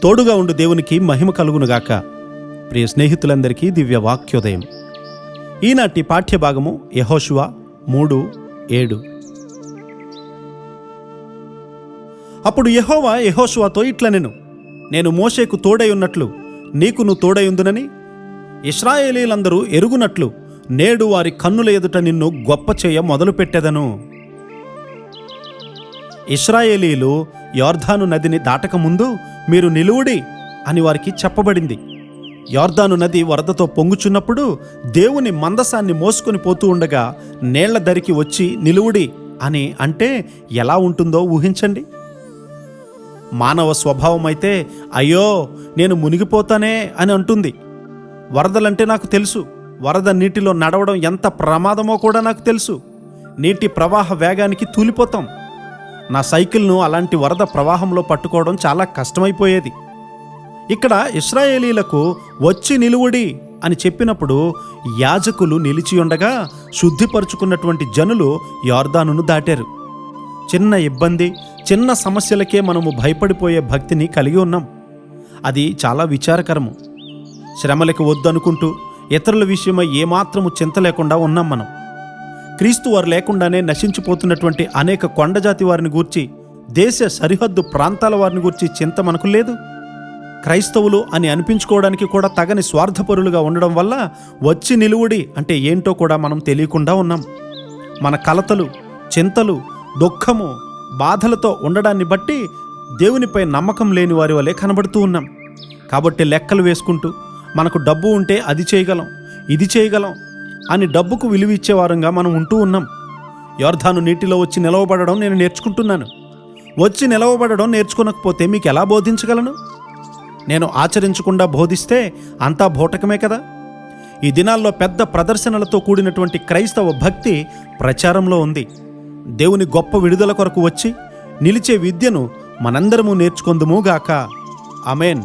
తోడుగా ఉండు దేవునికి మహిమ కలుగునుగాక. ప్రియ స్నేహితులందరికీ దివ్య వాక్యోదయం. ఈనాటి పాఠ్యభాగము యెహోషువ 3:7. అప్పుడు యెహోవా యెహోషువతో ఇట్లనెను, నేను మోషేకు తోడై ఉన్నట్లు నీకును తోడైయుందునని ఇశ్రాయేలీలందరూ ఎరుగునట్లు నేడు వారి కన్నుల ఎదుట నిన్ను గొప్ప చేయ మొదలుపెట్టెదను. ఇశ్రాయేలీలు యొర్దాను నదిని దాటకముందు మీరు నిలువుడి అని వారికి చెప్పబడింది. యొర్దాను నది వరదతో పొంగుచున్నప్పుడు దేవుని మందసాన్ని మోసుకొని పోతూ ఉండగా నీళ్ల దరికి వచ్చి నిలువుడి అని అంటే ఎలా ఉంటుందో ఊహించండి. మానవ స్వభావం అయితే అయ్యో నేను మునిగిపోతానే అని అంటుంది. వరదలంటే నాకు తెలుసు, వరద నీటిలో నడవడం ఎంత ప్రమాదమో కూడా నాకు తెలుసు. నీటి ప్రవాహ వేగానికి తూలిపోతాం. నా సైకిల్ను అలాంటి వరద ప్రవాహంలో పట్టుకోవడం చాలా కష్టమైపోయేది. ఇక్కడ ఇశ్రాయేలీలకు వచ్చి నిలువుడి అని చెప్పినప్పుడు యాజకులు నిలిచి ఉండగా శుద్ధిపరుచుకున్నటువంటి జనులు యొర్దానును దాటారు. చిన్న ఇబ్బంది, చిన్న సమస్యలకే మనము భయపడిపోయే భక్తిని కలిగి ఉన్నాం. అది చాలా విచారకరము. శ్రమలకు వద్దనుకుంటూ ఇతరుల విషయమై ఏమాత్రము చింత లేకుండా ఉన్నాం మనం. క్రీస్తు వారు లేకుండానే నశించిపోతున్నటువంటి అనేక కొండజాతి వారిని గూర్చి, దేశ సరిహద్దు ప్రాంతాల వారిని గూర్చి చింత మనకు లేదు. క్రైస్తవులు అని అనిపించుకోవడానికి కూడా తగని స్వార్థపరులుగా ఉండడం వల్ల వచ్చి నిలువుడి అంటే ఏంటో కూడా మనం తెలియకుండా ఉన్నాం. మన కలతలు, చింతలు, దుఃఖము, బాధలతో ఉండడాన్ని బట్టి దేవునిపై నమ్మకం లేని వారి వలె కనబడుతూ ఉన్నాం. కాబట్టి లెక్కలు వేసుకుంటూ మనకు డబ్బు ఉంటే అది చేయగలం, ఇది చేయగలం అని డబ్బుకు విలువ ఇచ్చేవారంగా మనం ఉంటూ ఉన్నాం. యొర్దాను నీటిలో వచ్చి నిలవబడడం నేను నేర్చుకుంటున్నాను. వచ్చి నిలవబడడం నేర్చుకోనకపోతే మీకు ఎలా బోధించగలను? నేను ఆచరించకుండా బోధిస్తే అంతా బోటకమే కదా. ఈ దినాల్లో పెద్ద ప్రదర్శనలతో కూడినటువంటి క్రైస్తవ భక్తి ప్రచారంలో ఉంది. దేవుని గొప్ప విడుదల కొరకు వచ్చి నిలిచే విద్యను మనందరము నేర్చుకొందుముగాక. ఆమేన్.